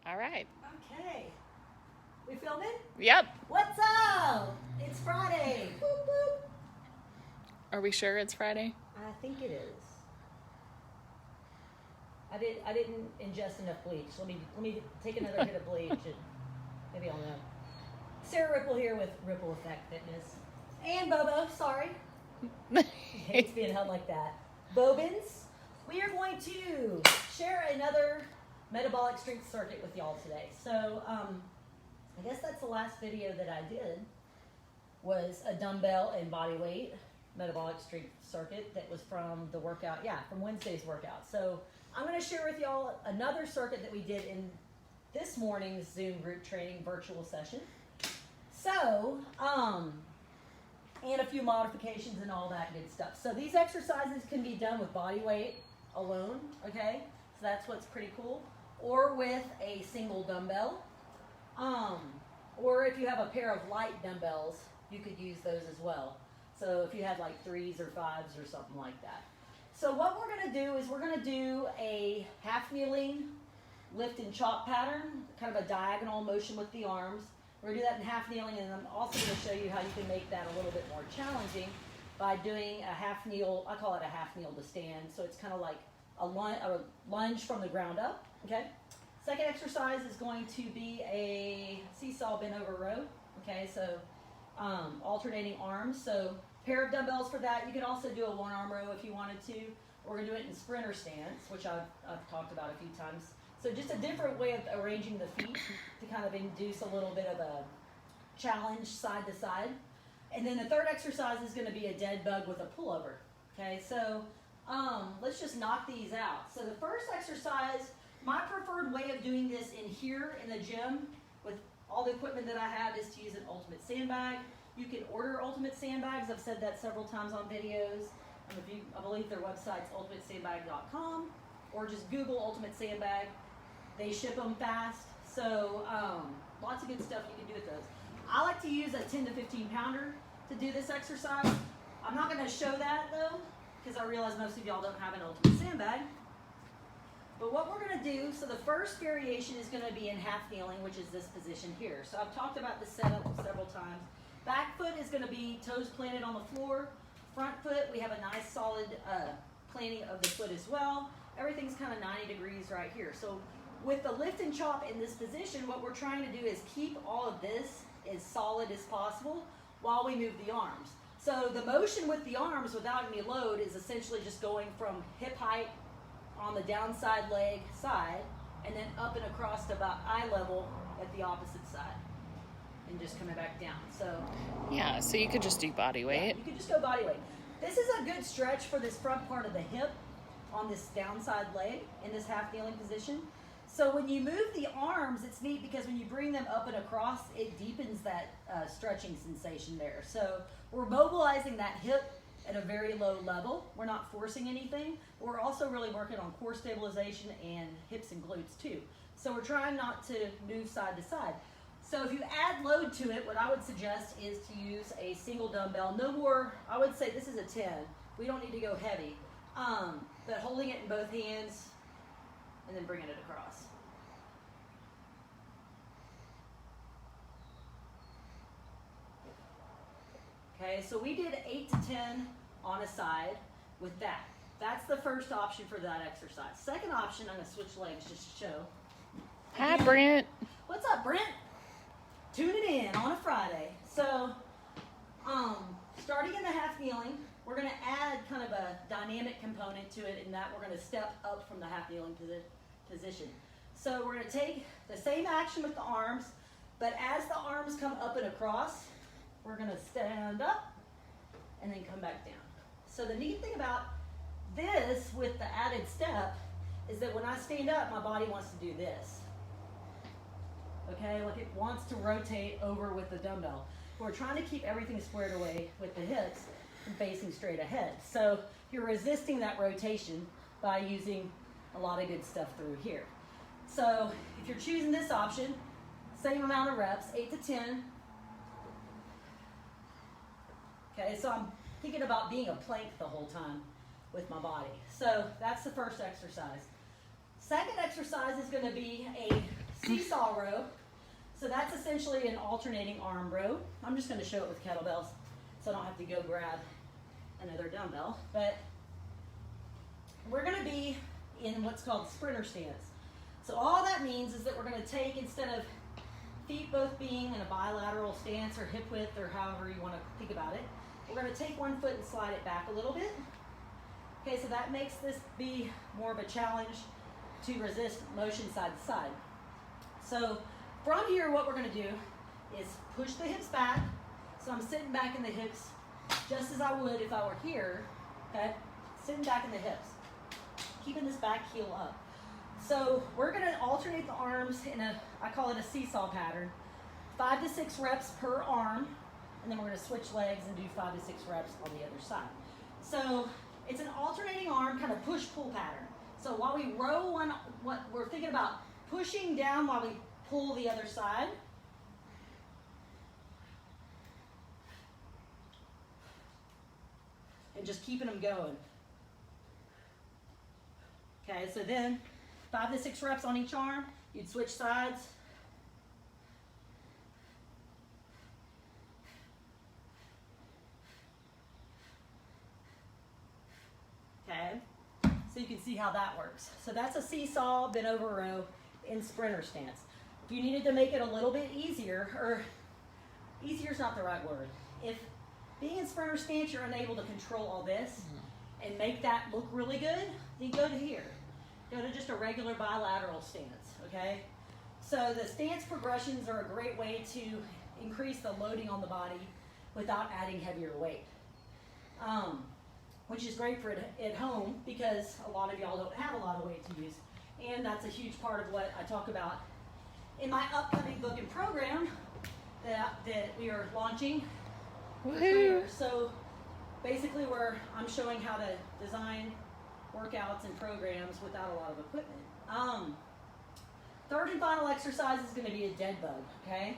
All right. Okay. We filming? Yep. What's up? It's Friday. Boop, boop. Are we sure it's Friday? I think it is. I didn't ingest enough bleach. Let me take another hit of bleach and maybe I'll know. Sarah Ripple here with Ripple Effect Fitness. And Bobo, sorry. Hates being held like that. Bobins, we are going to share another metabolic strength circuit with y'all today. So I guess that's the last video that I did was a dumbbell and body weight metabolic strength circuit that was from the workout, from Wednesday's workout. So I'm going to share with y'all another circuit that we did in this morning's Zoom group training virtual session. So, and a few modifications and all that good stuff. So these exercises can be done with body weight alone, okay? So that's what's pretty cool. Or with a single dumbbell. Or if you have a pair of light dumbbells, you could use those as well. So if you had like 3s or 5s or something like that. So what we're going to do is we're going to do a half kneeling lift and chop pattern, kind of a diagonal motion with the arms. We're going to do that in half kneeling, and I'm also going to show you how you can make that a little bit more challenging by doing a half kneel. I call it a half kneel to stand. So it's kind of like a lunge from the ground up. Okay. Second exercise is going to be a Seesaw Bent-Over Row. Okay, so alternating arms. So pair of dumbbells for that. You can also do a one-arm row if you wanted to. We're going to do it in sprinter stance, which I've talked about a few times. So just a different way of arranging the feet to kind of induce a little bit of a challenge side to side. And then the third exercise is going to be a dead bug with a pullover. Okay, so let's just knock these out. So the first exercise, my preferred way of doing this in here in the gym with all the equipment that I have is to use an ultimate sandbag. You can order ultimate sandbags. I've said that several times on videos. I believe their website's ultimatesandbag.com, or just Google ultimate sandbag. They ship them fast. So lots of good stuff you can do with those. I like to use a 10 to 15 pounder to do this exercise. I'm not going to show that though, because I realize most of y'all don't have an ultimate sandbag. But what we're going to do, so the first variation is going to be in half kneeling, which is this position here. So I've talked about this setup several times. Back foot is going to be toes planted on the floor. Front foot, we have a nice solid planting of the foot as well. Everything's kind of 90 degrees right here. So with the lift and chop in this position, what we're trying to do is keep all of this as solid as possible while we move the arms. So the motion with the arms without any load is essentially just going from hip height on the downside leg side and then up and across to about eye level at the opposite side and just coming back down. So yeah, so you could just do body weight. Yeah, you could just go body weight. This is a good stretch for this front part of the hip on this downside leg in this half kneeling position. So when you move the arms, it's neat because when you bring them up and across, it deepens that stretching sensation there. So we're mobilizing that hip at a very low level. We're not forcing anything. We're also really working on core stabilization and hips and glutes too. So we're trying not to move side to side. So if you add load to it, what I would suggest is to use a single dumbbell. No more, I would say this is a 10. We don't need to go heavy. But holding it in both hands and then bringing it across. Okay, so we did 8 to 10 on a side with that. That's the first option for that exercise. Second option, I'm going to switch legs just to show. Hi, Brent. What's up, Brent? Tuning in on a Friday. So, starting in the half kneeling, we're going to add kind of a dynamic component to it in that we're going to step up from the half kneeling position. So we're going to take the same action with the arms, but as the arms come up and across, we're going to stand up and then come back down. So the neat thing about this with the added step is that when I stand up, my body wants to do this. Okay, like it wants to rotate over with the dumbbell. We're trying to keep everything squared away with the hips and facing straight ahead. So you're resisting that rotation by using a lot of good stuff through here. So if you're choosing this option, same amount of reps, 8 to 10. Okay, so I'm thinking about being a plank the whole time with my body. So that's the first exercise. Second exercise is going to be a seesaw row. So that's essentially an alternating arm row. I'm just going to show it with kettlebells so I don't have to go grab another dumbbell. But we're going to be in what's called sprinter stance. So all that means is that we're going to take, instead of feet both being in a bilateral stance or hip width or however you want to think about it, we're going to take one foot and slide it back a little bit. Okay, so that makes this be more of a challenge to resist motion side to side. So from here, what we're going to do is push the hips back. So I'm sitting back in the hips just as I would if I were here. Okay, sitting back in the hips, keeping this back heel up. So we're going to alternate the arms in I call it a seesaw pattern. 5 to 6 reps per arm, and then we're going to switch legs and do 5 to 6 reps on the other side. So it's an alternating arm kind of push-pull pattern. So while we row one, what we're thinking about pushing down while we pull the other side. And just keeping them going. Okay, so then 5 to 6 reps on each arm. You'd switch sides. Okay, so you can see how that works. So that's a seesaw bent over row in sprinter stance. If you needed to make it a little bit easier, or easier is not the right word. If being in sprinter stance you're unable to control all this and make that look really good, then go to here. Go to just a regular bilateral stance, okay? So the stance progressions are a great way to increase the loading on the body without adding heavier weight. Which is great for at home because a lot of y'all don't have a lot of weight to use. And that's a huge part of what I talk about in my upcoming book and program that we are launching. Woohoo! So basically I'm showing how to design workouts and programs without a lot of equipment. Third and final exercise is going to be a dead bug, okay?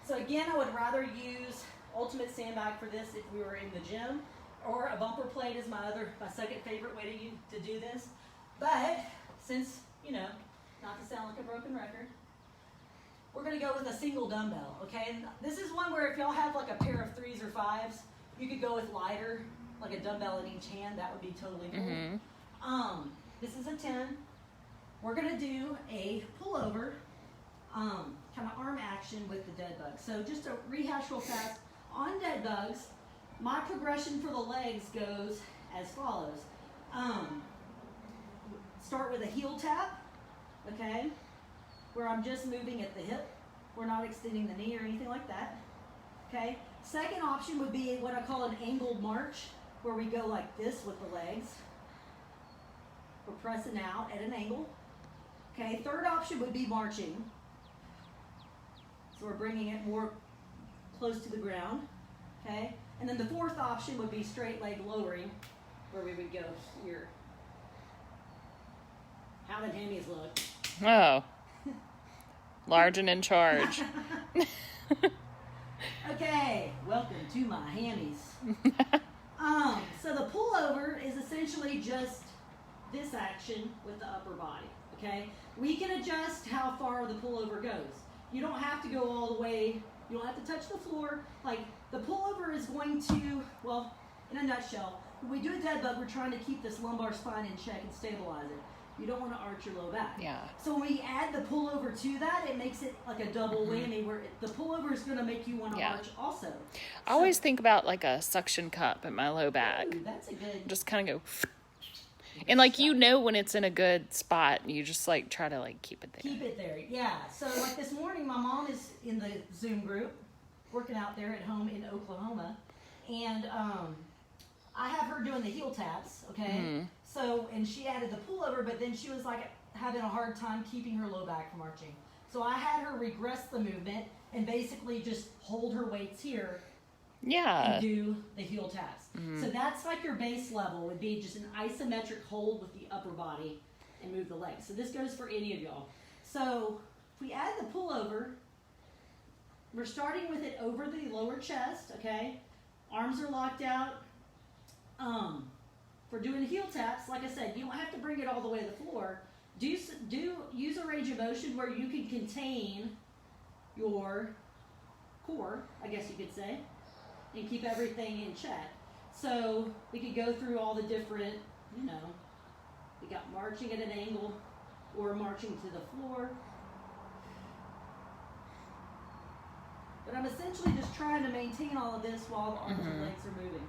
So again, I would rather use ultimate sandbag for this if we were in the gym, or a bumper plate is my second favorite way to do this. But since, not to sound like a broken record, we're going to go with a single dumbbell, okay? And this is one where if y'all have like a pair of 3s or 5s, you could go with lighter, like a dumbbell in each hand. That would be totally cool. Mm-hmm. This is a 10. We're going to do a pullover, kind of arm action with the dead bug. So just to rehash real fast, on dead bugs, my progression for the legs goes as follows. Start with a heel tap, okay, where I'm just moving at the hip. We're not extending the knee or anything like that, okay. Second option would be what I call an angled march, where we go like this with the legs. We're pressing out at an angle. Okay, third option would be marching. So we're bringing it more close to the ground, okay. And then the fourth option would be straight leg lowering, where we would go here. How did hammies look? Oh. Large and in charge. Okay, welcome to my hammies. So the pullover is essentially just this action with the upper body, okay? We can adjust how far the pullover goes. You don't have to go all the way. You don't have to touch the floor. Like, the pullover is going to, well, in a nutshell, when we do a dead bug, we're trying to keep this lumbar spine in check and stabilize it. You don't want to arch your low back. Yeah. So when we add the pullover to that, it makes it like a double whammy, where the pullover is going to make you want to arch also. I always think about like a suction cup in my low back. Ooh, that's a good. Just kind of go. And like, when it's in a good spot, you just like try to like keep it there. Keep it there, yeah. So like this morning, my mom is in the Zoom group, working out there at home in Oklahoma, and I have her doing the heel taps, okay? Mm-hmm. So, and she added the pullover, but then she was like having a hard time keeping her low back from arching. So I had her regress the movement and basically just hold her weights here. Yeah. And do the heel taps. Mm-hmm. So that's like your base level would be just an isometric hold with the upper body and move the legs. So this goes for any of y'all. So if we add the pullover, we're starting with it over the lower chest, okay? Arms are locked out. For doing heel taps, like I said, you don't have to bring it all the way to the floor. use a range of motion where you can contain your core, I guess you could say, and keep everything in check. So we could go through all the different, we got marching at an angle or marching to the floor. But I'm essentially just trying to maintain all of this while the arms and legs are moving.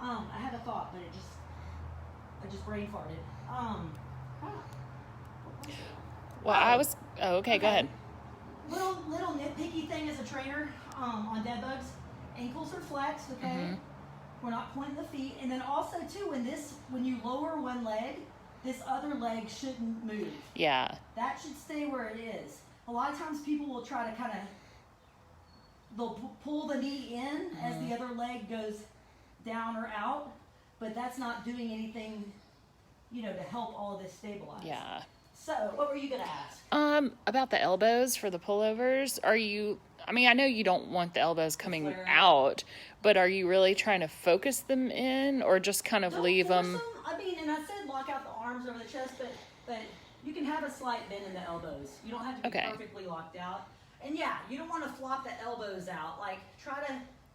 I had a thought, but I just brain farted. Well, okay, go ahead. Little nitpicky thing as a trainer on dead bugs. Ankles are flexed, okay? We're not pointing the feet. And then also too, when you lower one leg, this other leg shouldn't move. Yeah. That should stay where it is. A lot of times people will try to they'll pull the knee in as the other leg goes down or out, but that's not doing anything, to help all of this stabilize. Yeah. So, what were you going to ask? About the elbows for the pullovers. I know you don't want the elbows coming out, but are you really trying to focus them in or just kind of leave them? And I said lock out the arms over the chest, but you can have a slight bend in the elbows. You don't have to be perfectly locked out. And yeah, you don't want to flop the elbows out. Like,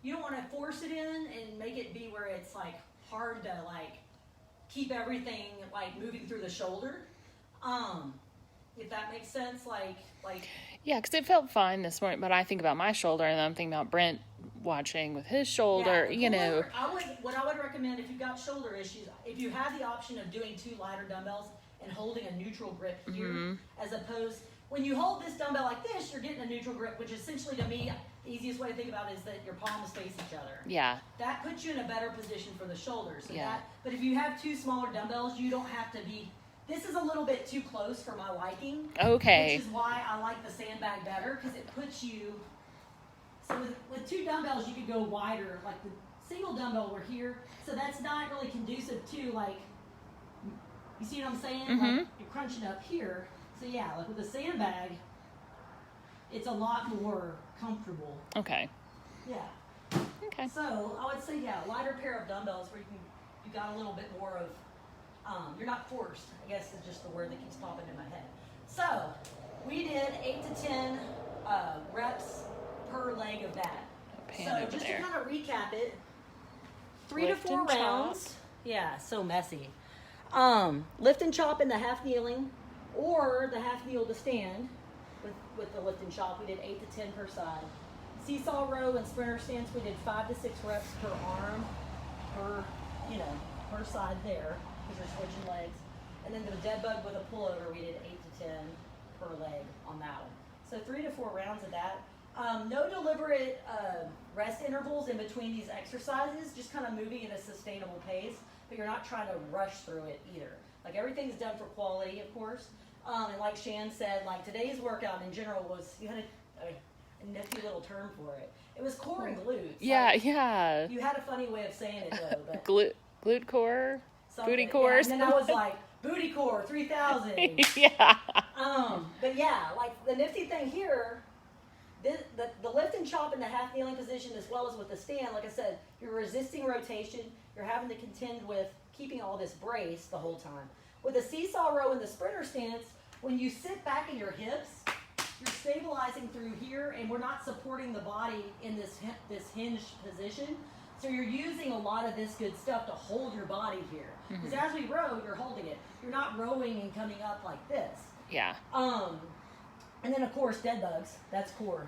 you don't want to force it in and make it be where it's like hard to keep everything moving through the shoulder. If that makes sense, Yeah, because it felt fine this morning, but I think about my shoulder, and I'm thinking about Brent watching with his shoulder, What I would recommend if you've got shoulder issues, if you have the option of doing 2 lighter dumbbells and holding a neutral grip here, as opposed, when you hold this dumbbell like this, you're getting a neutral grip, which essentially to me, the easiest way to think about it is that your palms face each other. Yeah. That puts you in a better position for the shoulders. So Yeah. But if you have 2 smaller dumbbells, you don't have to be. This is a little bit too close for my liking. Okay. Which is why I like the sandbag better, because it puts you. So with 2 dumbbells, you could go wider. Like the single dumbbell, we're here, so that's not really conducive to You see what I'm saying? Like you're crunching up here. So yeah, like with a sandbag, it's a lot more comfortable. Okay. Yeah. Okay. So I would say lighter pair of dumbbells where you got a little bit more of. You're not forced, I guess is just the word that keeps popping in my head. So, we did 8 to 10 reps per leg of that. So, just to kind of recap it, 3 to 4 rounds. Yeah, so messy. Lift and chop in the half kneeling, or the half kneel to stand with the lift and chop. We did 8 to 10 per side. Seesaw row and sprinter stance, we did 5 to 6 reps per arm, per side there. Because we're switching legs. And then the dead bug with a pullover, we did 8 to 10 per leg on that one. So 3 to 4 rounds of that. No deliberate rest intervals in between these exercises, just kind of moving at a sustainable pace, but you're not trying to rush through it either. Like everything's done for quality, of course. And like Shan said, today's workout in general was, you had a nifty little term for it. It was core and glutes. Yeah, yeah. You had a funny way of saying it though. But glute core? Something. Booty core. And then I was like, booty core, 3,000. Yeah. But yeah, the nifty thing here, the lift and chop in the half kneeling position as well as with the stand, like I said, you're resisting rotation. You're having to contend with keeping all this brace the whole time. With the seesaw row and the sprinter stance, when you sit back in your hips, you're stabilizing through here, and we're not supporting the body in this hinged position. So you're using a lot of this good stuff to hold your body here. Because as we row, you're holding it. You're not rowing and coming up like this. Yeah. And then of course dead bugs. That's core.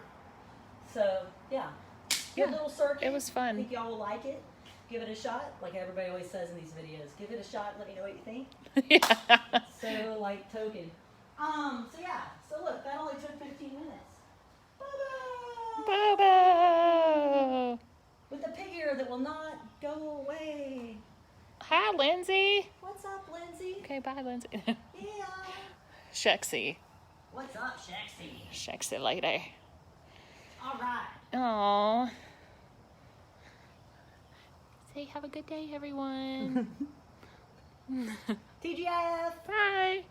So yeah. Good little circuit. It was fun. I think y'all will like it. Give it a shot, like everybody always says in these videos. Give it a shot. Let me know what you think. Yeah. So token. So yeah. So look, that only took 15 minutes. Bye-bye. Bobo. With the pig ear that will not go away. Hi, Lindsay. What's up, Lindsay? Okay, bye, Lindsay. Yeah. Shexy. What's up, Shexy? Shexy lady. All right. Aww. Say have a good day, everyone. TGIF. Bye.